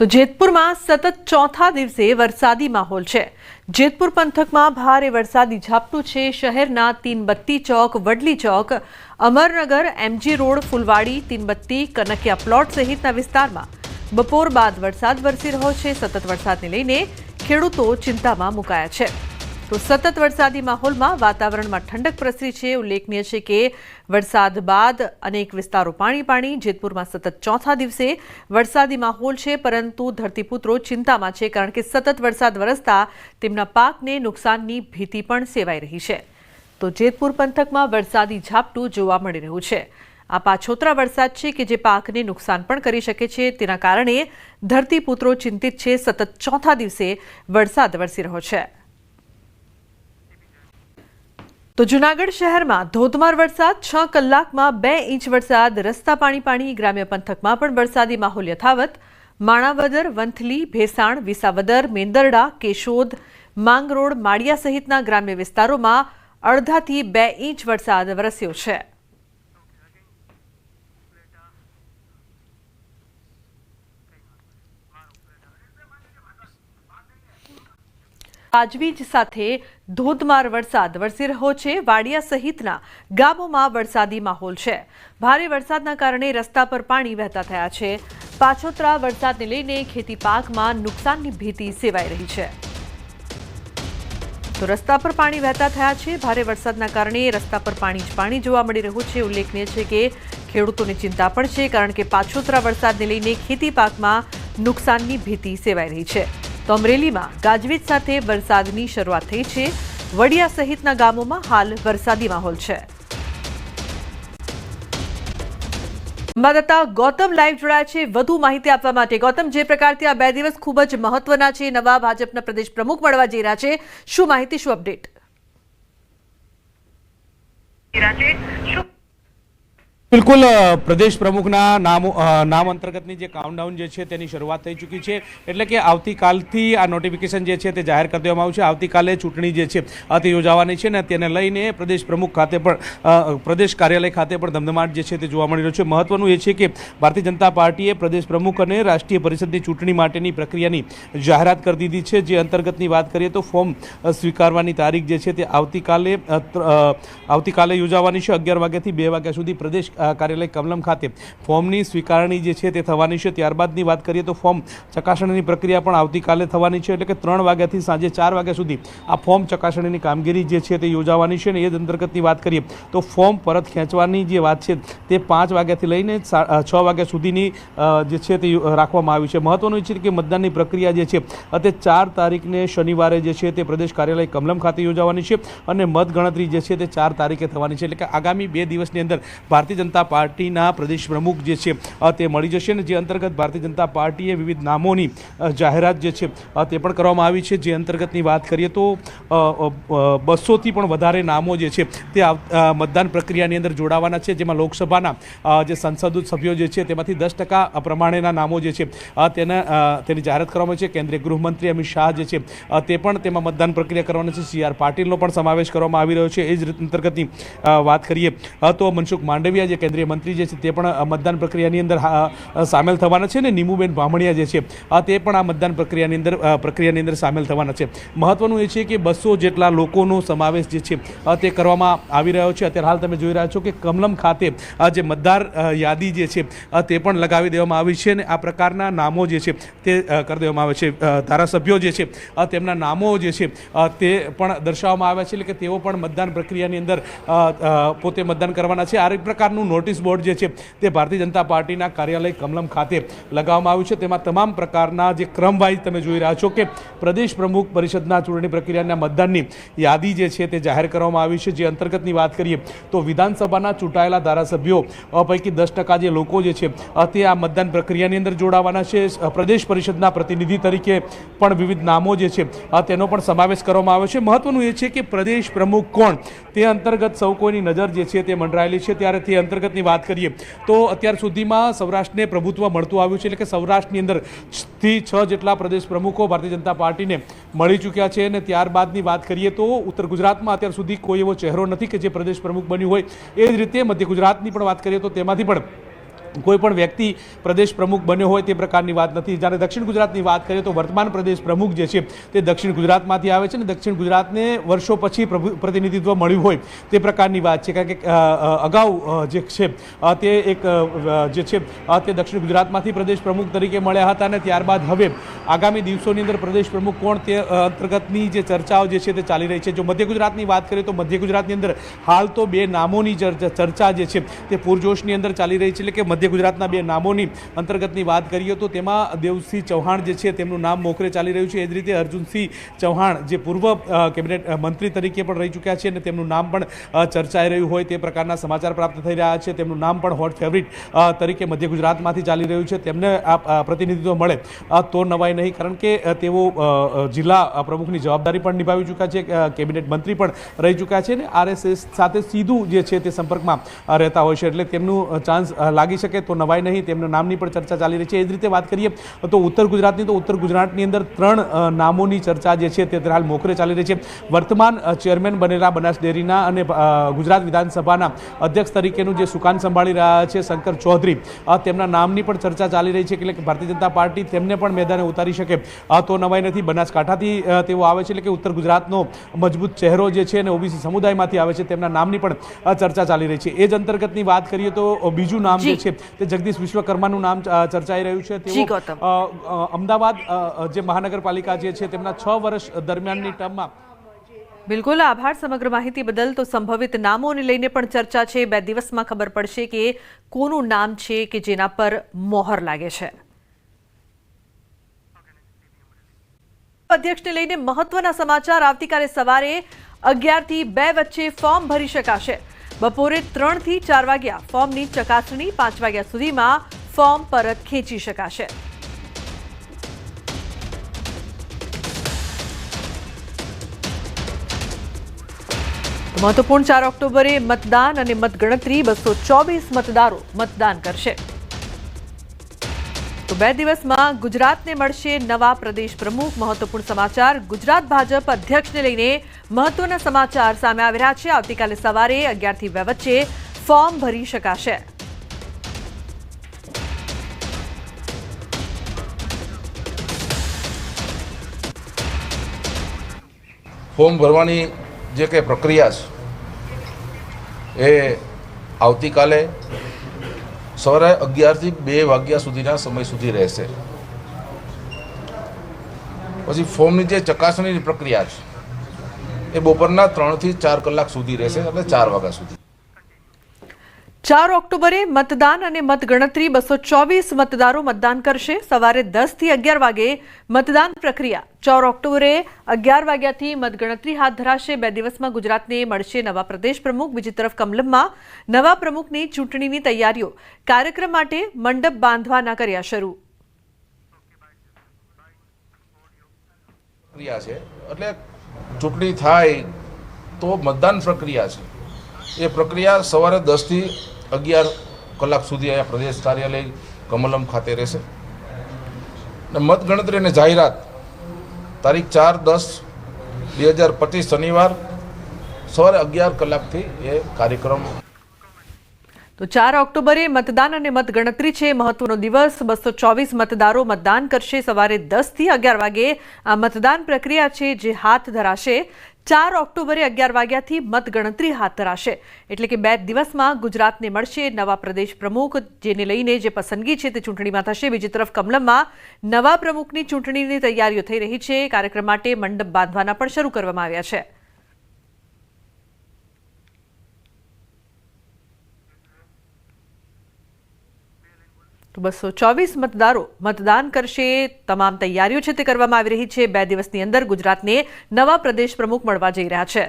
તો જેતપુરમાં સતત ચોથા દિવસે વરસાદી માહોલ છે। જેતપુર પંથકમાં ભારે વરસાદી ઝાપટું છે। શહેરના તીનબત્તી ચોક, વડલી ચોક, Amarnagar, MG road, Fulwadi, Tinbatti, Kankiya plot સહિતના વિસ્તારમાં બપોર બાદ વરસાદ વરસી રહ્યો છે। સતત વરસાદને લઈને ખેડૂતો ચિંતામાં મુકાયા છે। તો સતત વરસાદી માહોલમાં વાતાવરણમાં ઠંડક પ્રસરી છે। ઉલ્લેખનીય છે કે વરસાદ બાદ અનેક વિસ્તારો પાણી। જેતપુરમાં સતત ચોથા દિવસે વરસાદી માહોલ છે, પરંતુ ધરતીપુત્રો ચિંતામાં છે, કારણ કે સતત વરસાદ વરસતા તેમના પાકને નુકસાનની ભીતિ પણ સેવાઈ રહી છે। તો જેતપુર પંથકમાં વરસાદી ઝાપટું જોવા મળી રહ્યું છે। આ પાછોતરા વરસાદ છે કે જે પાકને નુકસાન પણ કરી શકે છે। તેના કારણે ધરતીપુત્રો ચિંતિત છે। સતત ચોથા દિવસે વરસાદ વરસી રહ્યો છે। તો જૂનાગઢ શહેરમાં ધોધમાર વરસાદ, 6 કલાકમાં 2 ઇંચ વરસાદ, રસ્તા પાણી। ગ્રામ્ય પંથકમાં પણ વરસાદી માહોલ યથાવત। માણાવદર, વંથલી, ભેસાણ, વિસાવદર, મેંદરડા, કેશોદ, માંગરોળ, માળિયા સહિતના ગ્રામ્ય વિસ્તારોમાં અડધાથી 2 ઇંચ વરસાદ વરસ્યો છે। ગાજવીજ સાથે ધોધમાર વરસાદ વરસી રહ્યો છે। વાડિયા સહિતના ગામોમાં વરસાદી માહોલ છે। ભારે વરસાદના કારણે રસ્તા પર પાણી વહેતા થયા છે। પાછોતરા વરસાદને લઈને ખેતી પાકમાં નુકસાનની ભીતિ સેવાઈ રહી છે। તો રસ્તા પર પાણી વહેતા થયા છે। ભારે વરસાદના કારણે રસ્તા પર પાણી જોવા મળી રહ્યું છે। ઉલ્લેખનીય છે કે ખેડૂતોને ચિંતા પણ છે, કારણ કે પાછોતરા વરસાદને લઈને ખેતી પાકમાં નુકસાનની ભીતિ સેવાઈ રહી છે। તો અમરેલીમાં ગાજવીજ સાથે વરસાદની શરૂઆત થઈ છે। વડિયા સહિતના ગામોમાં હાલ વરસાદી માહોલ છે। સંવાદદાતા ગૌતમ લાઈવ જોડાયા છે વધુ માહિતી આપવા માટે। ગૌતમ, જે પ્રકારથી આ 2 દિવસ ખૂબ જ મહત્વના છે, નવા ભાજપના પ્રદેશ પ્રમુખ મળવા જઈ રહ્યા છે, શું માહિતી, શું અપડેટ? બિલકુલ, પ્રદેશ પ્રમુખના નામ અંતર્ગતની જે કાઉન્ટડાઉન જે છે તેની શરૂઆત થઈ ચૂકી છે। એટલે કે આવતીકાલથી આ નોટિફિકેશન જે છે તે જાહેર કરી દેવામાં આવશે। આવતીકાલે ચૂંટણી જે છે તે યોજાવાની છે ને તેને લઈને પ્રદેશ પ્રમુખ ખાતે પણ પ્રદેશ કાર્યાલય ખાતે પણ ધમધમાટ જે છે તે જોવા મળી રહ્યો છે। મહત્વનું એ છે કે ભારતીય જનતા પાર્ટીએ પ્રદેશ પ્રમુખ અને રાષ્ટ્રીય પરિષદની ચૂંટણી માટેની પ્રક્રિયાની જાહેરાત કરી દીધી છે। જે અંતર્ગતની વાત કરીએ તો ફોર્મ સ્વીકારવાની તારીખ જે છે તે આવતીકાલે યોજાવાની છે। 11 વાગ્યાથી 2 વાગ્યા સુધી પ્રદેશ કાર્યાલય કમલમ ખાતે ફોર્મની સ્વીકારણી જે છે તે થવાની છે। ત્યારબાદની વાત કરીએ તો ફોર્મ ચકાસણીની પ્રક્રિયા પણ આવતીકાલે થવાની છે। એટલે કે 3 વાગ્યાથી સાંજે 4 વાગ્યા સુધી આ ફોર્મ ચકાસણીની કામગીરી જે છે તે યોજાવાની છે। અને એ જ અંતર્ગતની વાત કરીએ તો ફોર્મ પરત ખેંચવાની જે વાત છે તે 5 વાગ્યાથી લઈને 6 વાગ્યા સુધીની જે છે તે રાખવામાં આવી છે। મહત્વનું એ છે કે મતદાનની પ્રક્રિયા જે છે તે 4 તારીખને શનિવારે જે છે તે પ્રદેશ કાર્યાલય કમલમ ખાતે યોજાવાની છે અને મતગણતરી જે છે તે 4 તારીખે થવાની છે। એટલે કે આગામી 2 દિવસની અંદર ભારતીય જનતા પાર્ટીના પ્રદેશ પ્રમુખ જે છે તે મળી જશે। ને જે અંતર્ગત ભારતીય જનતા પાર્ટીએ વિવિધ નામોની જાહેરાત જે છે તે પણ કરવામાં આવી છે। જે અંતર્ગતની વાત કરીએ તો 200થી પણ વધારે નામો જે છે તે મતદાન પ્રક્રિયાની અંદર જોડાવાના છે। જેમાં લોકસભાના જે સંસદ સભ્યો જે છે તેમાંથી 10% પ્રમાણેના નામો જે છે તેની જાહેરાત કરવામાં આવી છે। કેન્દ્રીય ગૃહમંત્રી અમિત શાહ જે છે તે પણ તેમાં મતદાન પ્રક્રિયા કરવાના છે। CR પાટીલનો પણ સમાવેશ કરવામાં આવી રહ્યો છે। એ જ અંતર્ગતની વાત કરીએ તો મનસુખ માંડવિયા જે કેન્દ્રીય મંત્રી જે છે તે પણ મતદાન પ્રક્રિયાની અંદર સામેલ થવાના છે। ને નીમુબેન બામણિયા જે છે તે પણ આ મતદાન પ્રક્રિયાની અંદર સામેલ થવાના છે। મહત્વનું એ છે કે 200 જેટલા લોકોનો સમાવેશ જે છે તે કરવામાં આવી રહ્યો છે। અત્યારે હાલ તમે જોઈ રહ્યા છો કે કમલમ ખાતે જે મતદાર યાદી જે છે તે પણ લગાવી દેવામાં આવી છે। અને આ પ્રકારના નામો જે છે તે કરી દેવામાં આવે છે। ધારાસભ્યો જે છે તેમના નામો જે છે તે પણ દર્શાવવામાં આવ્યા છે। એટલે કે તેઓ પણ મતદાન પ્રક્રિયાની અંદર પોતે મતદાન કરવાના છે। આ પ્રકારનું નોટિસ બોર્ડ જે છે તે ભારતીય જનતા પાર્ટીના કાર્યાલય કમલમ ખાતે લગાવવામાં આવ્યું છે। તેમાં તમામ પ્રકારના જે ક્રમવાઇઝ તમે જોઈ રહ્યા છો કે પ્રદેશ પ્રમુખ પરિષદના ચૂંટણી પ્રક્રિયાના મતદાનની યાદી જે છે તે જાહેર કરવામાં આવી છે। જે અંતર્ગતની વાત કરીએ તો વિધાનસભાના ચૂંટાયેલા ધારાસભ્યો પૈકી 10% જે લોકો જે છે તે આ મતદાન પ્રક્રિયાની અંદર જોડાવાના છે। પ્રદેશ પરિષદના પ્રતિનિધિ તરીકે પણ વિવિધ નામો જે છે તેનો પણ સમાવેશ કરવામાં આવ્યો છે। મહત્વનું એ છે કે પ્રદેશ પ્રમુખ કોણ તે અંતર્ગત સૌ કોઈની નજર જે છે તે મંડરાયેલી છે। ત્યારે તે અંતર્ગતની વાત કરીએ તો અત્યાર સુધીમાં સૌરાષ્ટ્રને પ્રભુત્વ મળતું આવ્યું છે। એટલે કે સૌરાષ્ટ્રની અંદર 6 જેટલા પ્રદેશ પ્રમુખો ભારતીય જનતા પાર્ટીને મળી ચૂક્યા છે। અને ત્યારબાદની વાત કરીએ તો ઉત્તર ગુજરાતમાં અત્યાર સુધી કોઈ એવો ચહેરો નથી કે જે પ્રદેશ પ્રમુખ બન્યું હોય। એ જ રીતે મધ્ય ગુજરાતની પણ વાત કરીએ તો તેમાંથી પણ કોઈ પણ વ્યક્તિ પ્રદેશ પ્રમુખ બન્યો હોય તે પ્રકારની વાત નથી। જ્યારે દક્ષિણ ગુજરાતની વાત કરીએ તો વર્તમાન પ્રદેશ પ્રમુખ જે છે તે દક્ષિણ ગુજરાતમાંથી આવે છે અને દક્ષિણ ગુજરાતને વર્ષો પછી પ્રતિનિધિત્વ મળ્યું હોય તે પ્રકારની વાત છે। કારણ કે અગાઉ જે છે તે એક જે છે તે દક્ષિણ ગુજરાતમાંથી પ્રદેશ પ્રમુખ તરીકે મળ્યા હતા અને ત્યારબાદ હવે આગામી દિવસોની અંદર પ્રદેશ પ્રમુખ કોણ તે અંતર્ગતની જે ચર્ચાઓ જે છે તે ચાલી રહી છે। જો મધ્ય ગુજરાતની વાત કરીએ તો મધ્ય ગુજરાતની અંદર હાલ તો બે નામોની ચર્ચા જે છે તે પૂરજોશની અંદર ચાલી રહી છે। એટલે કે મધ્ય ગુજરાતના બે નામોની અંતર્ગતની વાત કરીએ તો તેમાં દેવસિંહ ચૌહાણ જે છે તેમનું નામ મોખરે ચાલી રહ્યું છે। એ જ રીતે અર્જુનસિંહ ચૌહાણ જે પૂર્વ કેબિનેટ મંત્રી તરીકે પણ રહી ચૂક્યા છે અને તેમનું નામ પણ ચર્ચાઈ રહ્યું હોય તે પ્રકારના સમાચાર પ્રાપ્ત થઈ રહ્યા છે। તેમનું નામ પણ હોટ ફેવરિટ તરીકે મધ્ય ગુજરાતમાંથી ચાલી રહ્યું છે। તેમને આ પ્રતિનિધિત્વ મળે તો નવાઈ નહીં, કારણ કે તેઓ જિલ્લા પ્રમુખની જવાબદારી પણ નિભાવી ચૂક્યા છે, કેબિનેટ મંત્રી પણ રહી ચૂક્યા છે અને આરએસએસ સાથે સીધું જે છે તે સંપર્કમાં રહેતા હોય છે। એટલે તેમનું ચાન્સ લાગી શકે તો નવાઈ નહીં, તેમના નામની પણ ચર્ચા ચાલી રહી છે। એ જ રીતે વાત કરીએ તો ઉત્તર ગુજરાતની અંદર 3 નામોની ચર્ચા જે છે તે હાલ મોખરે ચાલી રહી છે। વર્તમાન ચેરમેન બનેલા બનાસ ડેરીના અને ગુજરાત વિધાનસભાના અધ્યક્ષ તરીકેનું જે સુકાન સંભાળી રહ્યા છે શંકર ચૌધરી, તેમના નામની પણ ચર્ચા ચાલી રહી છે। એટલે કે ભારતીય જનતા પાર્ટી તેમને પણ મેદાને ઉતારી શકે તો નવાઈ નથી। બનાસકાંઠાથી તેઓ આવે છે, એટલે કે ઉત્તર ગુજરાતનો મજબૂત ચહેરો જે છે અને ઓબીસી સમુદાયમાંથી આવે છે, તેમના નામની પણ ચર્ચા ચાલી રહી છે। એ જ અંતર્ગતની વાત કરીએ તો બીજું નામ જે છે તે જગદીશ વિશ્વકર્માનું નામ ચર્ચાઈ રહ્યું છે। તેઓ અમદાવાદ જે મહાનગરપાલિકા જે છે તેમના 6 વર્ષ દરમિયાનની ટર્મમાં બિલકુલ આભાર સમગ્ર માહિતી બદલ। તો સંભવિત નામોને લઈને પણ ચર્ચા છે। 2 દિવસમાં ખબર પડશે કે કોનું નામ છે કે જેના પર મોહર લાગે છે। અધ્યક્ષને લઈને મહત્વના સમાચાર। આવતીકાલે સવારે 11 થી 2 વચ્ચે ફોર્મ ભરી શકાશે। બપોરે 3 થી 4 વાગ્યા ફોર્મની ચકાસણી, 5 વાગ્યા સુધીમાં ફોર્મ પરત ખેંચી શકાશે। મહત્વપૂર્ણ 4 ઓક્ટોબરે મતદાન અને મતગણતરી, 224 મતદારો મતદાન કરશે। તો 2 દિવસમાં ગુજરાતને મળશે નવા પ્રદેશ પ્રમુખ। મહત્વપૂર્ણ સમાચાર। ગુજરાત ભાજપ અધ્યક્ષને લઈને મહત્વના સમાચાર સામે આવી રહ્યા છે। આવતીકાલે સવારે 11 થી 2 વચ્ચે ફોર્મ ભરી શકાશે। ફોર્મ ભરવાની જે કંઈ પ્રક્રિયા છે એ આવતીકાલે સવારે 11 થી 2 વાગ્યા સુધીના સમય સુધી રહેશે। પછી ફોર્મની જે ચકાસણીની પ્રક્રિયા છે એ બપોરના 3 થી 4 કલાક સુધી રહેશે, એટલે 4 વાગ્યા સુધી। 4 ઓક્ટોબરે મતદાન અને મતગણતરી, 224 મતદારો મતદાન કરશે। સવારે 10 થી 11 વાગે મતદાન પ્રક્રિયા। 4 ઓક્ટોબરે 11 વાગ્યાથી મતગણતરી હાથ ધરાશે। 2 દિવસમાં ગુજરાતને મળશે નવા પ્રદેશ પ્રમુખ। બીજી તરફ કમલમમાં નવા પ્રમુખની ચૂંટણીની તૈયારીઓ, કાર્યક્રમ માટે મંડપ બાંધવાના કર્યા શરૂ। પ્રક્રિયા છે એટલે ચૂંટણી થાય તો મતદાન પ્રક્રિયા છે, એ પ્રક્રિયા સવારે 10 થી 11 કલાક સુધી અહીંયા પ્રદેશ કાર્યાલય કમલમ ખાતે રહેશે। અને મતગણતરી અને જાહેરાત તારીખ 4/10/2025 શનિવાર સવારે 11 કલાકથી એ કાર્યક્રમ। તો 4 ઓક્ટોબરે મતદાન અને મતગણતરી છે, મહત્વનો દિવસ। 224 મતદારો મતદાન કરશે। સવારે 10 થી 11 વાગે આ મતદાન પ્રક્રિયા છે જે હાથ ધરાશે। 4 ઓક્ટોબરે 11 વાગ્યાથી મતગણતરી હાથ ધરાશે। એટલે કે 2 દિવસમાં ગુજરાતને મળશે નવા પ્રદેશ પ્રમુખ, જેને લઈને જે પસંદગી છે તે ચૂંટણીમાં થશે। બીજી તરફ કમલમમાં નવા પ્રમુખની ચૂંટણીની તૈયારીઓ થઈ રહી છે। કાર્યક્રમ માટે મંડપ બાંધવાના પણ શરૂ કરવામાં આવ્યા છે। તો 224 મતદારો મતદાન કરશે। તમામ તૈયારીઓ છે તે કરવામાં આવી રહી છે। 2 દિવસની અંદર ગુજરાતને નવા પ્રદેશ પ્રમુખ મળવા જઈ રહ્યા છે।